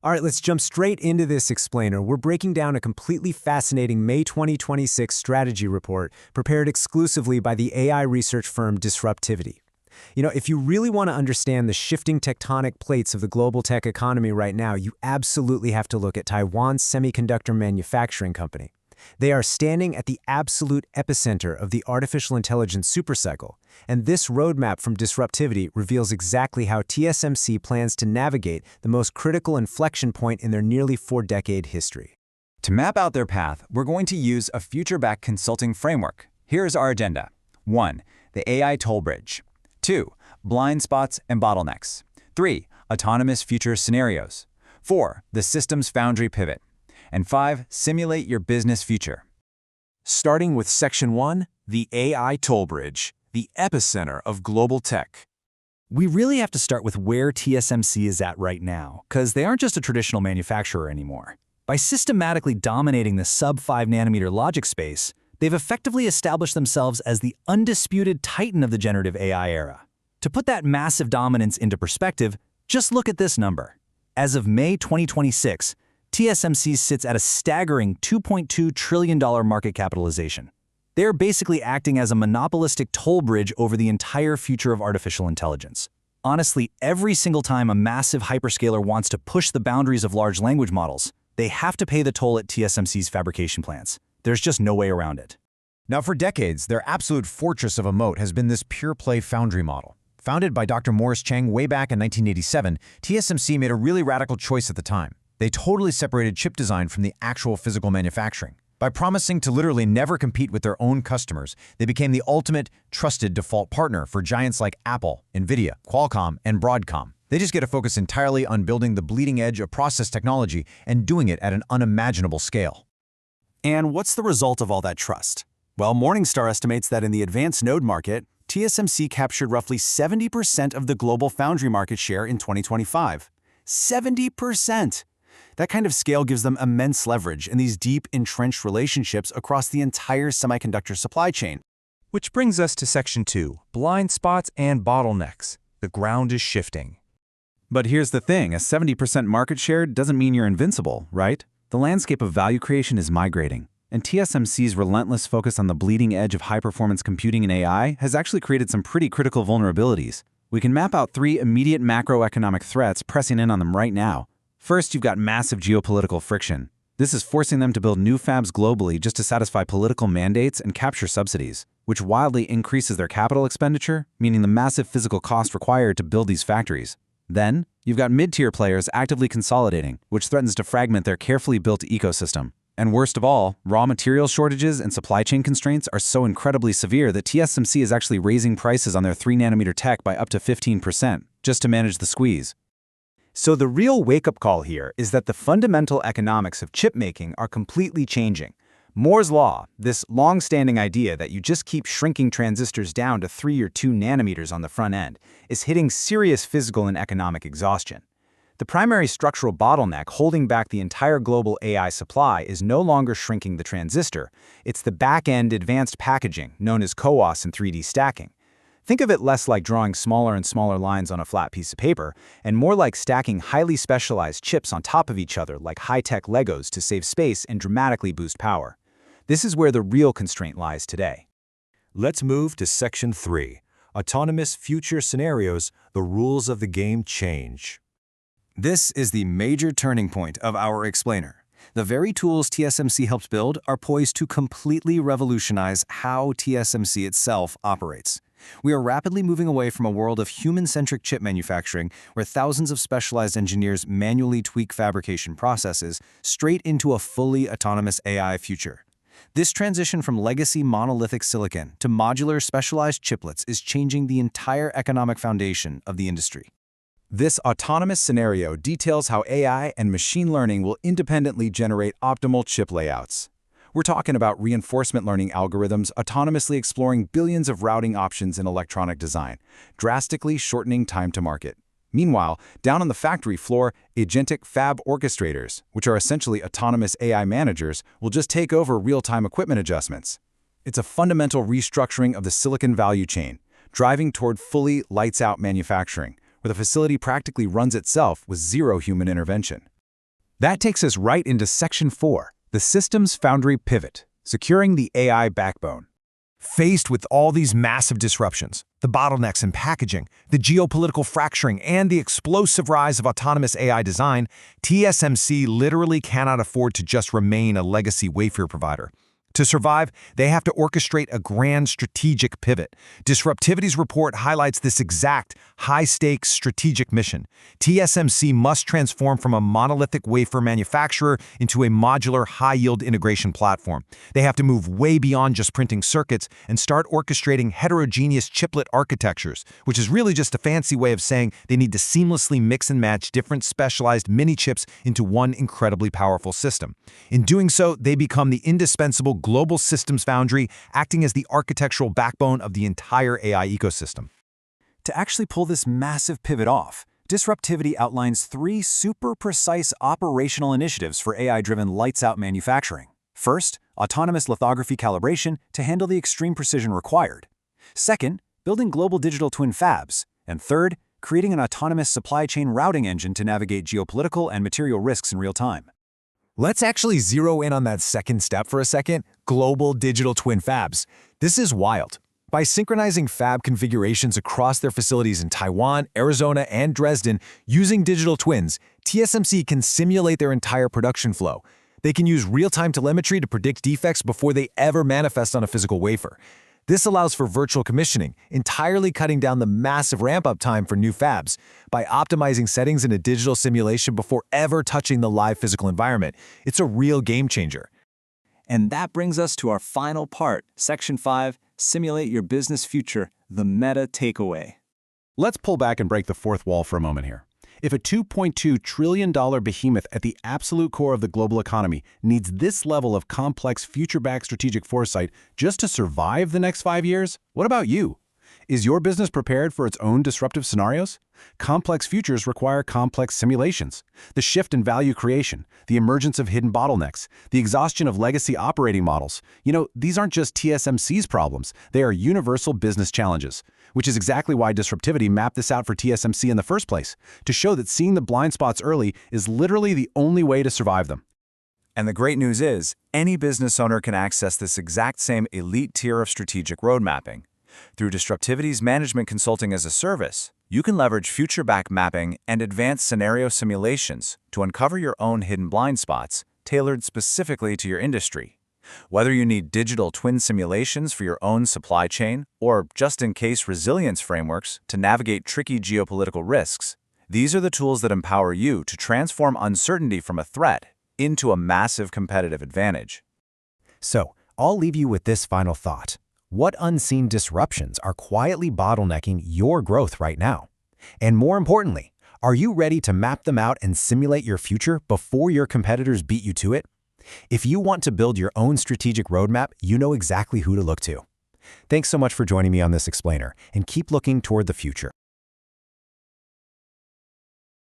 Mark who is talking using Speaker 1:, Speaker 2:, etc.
Speaker 1: All right, let's jump straight into this explainer. We're breaking down a completely fascinating May 2026 strategy report prepared exclusively by the AI research firm Disruptivity. If you really want to understand the shifting tectonic plates of the global tech economy right now, you absolutely have to look at Taiwan's semiconductor manufacturing company. They are standing at the absolute epicenter of the artificial intelligence supercycle, and this roadmap from Disruptivity reveals exactly how TSMC plans to navigate the most critical inflection point in their nearly four-decade history.
Speaker 2: To map out their path, we're going to use a future-backed consulting framework. Here's our agenda. 1. The AI toll bridge. 2. Blind spots and bottlenecks. 3. Autonomous future scenarios. 4. The systems foundry pivot. And 5. Simulate your business future.
Speaker 3: Starting with Section 1, the AI toll bridge, the epicenter of global tech.
Speaker 4: We really have to start with where TSMC is at right now, because they aren't just a traditional manufacturer anymore. By systematically dominating the sub-5 nanometer logic space, they've effectively established themselves as the undisputed titan of the generative AI era. To put that massive dominance into perspective, just look at this number. As of May 2026, TSMC sits at a staggering $2.2 trillion market capitalization. They're basically acting as a monopolistic toll bridge over the entire future of artificial intelligence. Honestly, every single time a massive hyperscaler wants to push the boundaries of large language models, they have to pay the toll at TSMC's fabrication plants. There's just no way around it.
Speaker 5: Now, for decades, their absolute fortress of a moat has been this pure-play foundry model. Founded by Dr. Morris Chang way back in 1987, TSMC made a really radical choice at the time. They totally separated chip design from the actual physical manufacturing. By promising to literally never compete with their own customers, they became the ultimate trusted default partner for giants like Apple, NVIDIA, Qualcomm, and Broadcom. They just get to focus entirely on building the bleeding edge of process technology and doing it at an unimaginable scale.
Speaker 4: And what's the result of all that trust? Well, Morningstar estimates that in the advanced node market, TSMC captured roughly 70% of the global foundry market share in 2025. 70%! That kind of scale gives them immense leverage in these deep, entrenched relationships across the entire semiconductor supply chain.
Speaker 3: Which brings us to Section 2, blind spots and bottlenecks. The ground is shifting.
Speaker 2: But here's the thing, a 70% market share doesn't mean you're invincible, right? The landscape of value creation is migrating, and TSMC's relentless focus on the bleeding edge of high-performance computing and AI has actually created some pretty critical vulnerabilities. We can map out 3 immediate macroeconomic threats pressing in on them right now. First, you've got massive geopolitical friction. This is forcing them to build new fabs globally just to satisfy political mandates and capture subsidies, which wildly increases their capital expenditure, meaning the massive physical cost required to build these factories. Then, you've got mid-tier players actively consolidating, which threatens to fragment their carefully built ecosystem. And worst of all, raw material shortages and supply chain constraints are so incredibly severe that TSMC is actually raising prices on their 3-nanometer tech by up to 15%, just to manage the squeeze.
Speaker 4: So the real wake-up call here is that the fundamental economics of chip making are completely changing. Moore's law, this long-standing idea that you just keep shrinking transistors down to 3 or 2 nanometers on the front end, is hitting serious physical and economic exhaustion. The primary structural bottleneck holding back the entire global AI supply is no longer shrinking the transistor, it's the back-end advanced packaging known as CoWoS and 3D stacking. Think of it less like drawing smaller and smaller lines on a flat piece of paper, and more like stacking highly specialized chips on top of each other like high-tech Legos to save space and dramatically boost power. This is where the real constraint lies today.
Speaker 3: Let's move to Section 3, autonomous future scenarios, the rules of the game change.
Speaker 4: This is the major turning point of our explainer. The very tools TSMC helped build are poised to completely revolutionize how TSMC itself operates. We are rapidly moving away from a world of human-centric chip manufacturing where thousands of specialized engineers manually tweak fabrication processes straight into a fully autonomous AI future. This transition from legacy monolithic silicon to modular specialized chiplets is changing the entire economic foundation of the industry.
Speaker 2: This autonomous scenario details how AI and machine learning will independently generate optimal chip layouts. We're talking about reinforcement learning algorithms autonomously exploring billions of routing options in electronic design, drastically shortening time to market. Meanwhile, down on the factory floor, agentic fab orchestrators, which are essentially autonomous AI managers, will just take over real-time equipment adjustments. It's a fundamental restructuring of the silicon value chain, driving toward fully lights-out manufacturing, where the facility practically runs itself with zero human intervention. That takes us right into Section 4, the Systems Foundry Pivot, securing the AI backbone.
Speaker 3: Faced with all these massive disruptions, the bottlenecks in packaging, the geopolitical fracturing, and the explosive rise of autonomous AI design, TSMC literally cannot afford to just remain a legacy wafer provider. To survive, they have to orchestrate a grand strategic pivot. Disruptivity's report highlights this exact high-stakes strategic mission. TSMC must transform from a monolithic wafer manufacturer into a modular, high-yield integration platform. They have to move way beyond just printing circuits and start orchestrating heterogeneous chiplet architectures, which is really just a fancy way of saying they need to seamlessly mix and match different specialized mini-chips into one incredibly powerful system. In doing so, they become the indispensable global systems foundry, acting as the architectural backbone of the entire AI ecosystem.
Speaker 4: To actually pull this massive pivot off, Disruptivity outlines 3 super precise operational initiatives for AI-driven lights-out manufacturing. First, autonomous lithography calibration to handle the extreme precision required. Second, building global digital twin fabs. And third, creating an autonomous supply chain routing engine to navigate geopolitical and material risks in real time.
Speaker 3: Let's actually zero in on that second step for a second, global digital twin fabs. This is wild. By synchronizing fab configurations across their facilities in Taiwan, Arizona, and Dresden using digital twins, TSMC can simulate their entire production flow. They can use real-time telemetry to predict defects before they ever manifest on a physical wafer. This allows for virtual commissioning, entirely cutting down the massive ramp-up time for new fabs. By optimizing settings in a digital simulation before ever touching the live physical environment, it's a real game changer.
Speaker 4: And that brings us to our final part, Section 5, Simulate Your Business Future, the meta takeaway.
Speaker 2: Let's pull back and break the fourth wall for a moment here. If a $2.2 trillion behemoth at the absolute core of the global economy needs this level of complex future-backed strategic foresight just to survive the next 5 years, what about you? Is your business prepared for its own disruptive scenarios? Complex futures require complex simulations. The shift in value creation, the emergence of hidden bottlenecks, the exhaustion of legacy operating models. These aren't just TSMC's problems. They are universal business challenges, which is exactly why Disruptivity mapped this out for TSMC in the first place, to show that seeing the blind spots early is literally the only way to survive them.
Speaker 4: And the great news is, any business owner can access this exact same elite tier of strategic road mapping. Through Disruptivity's management consulting as a service, you can leverage future-back mapping and advanced scenario simulations to uncover your own hidden blind spots tailored specifically to your industry. Whether you need digital twin simulations for your own supply chain or just-in-case resilience frameworks to navigate tricky geopolitical risks, these are the tools that empower you to transform uncertainty from a threat into a massive competitive advantage.
Speaker 5: So, I'll leave you with this final thought. What unseen disruptions are quietly bottlenecking your growth right now? And more importantly, are you ready to map them out and simulate your future before your competitors beat you to it? If you want to build your own strategic roadmap, you know exactly who to look to. Thanks so much for joining me on this explainer, and keep looking toward the future.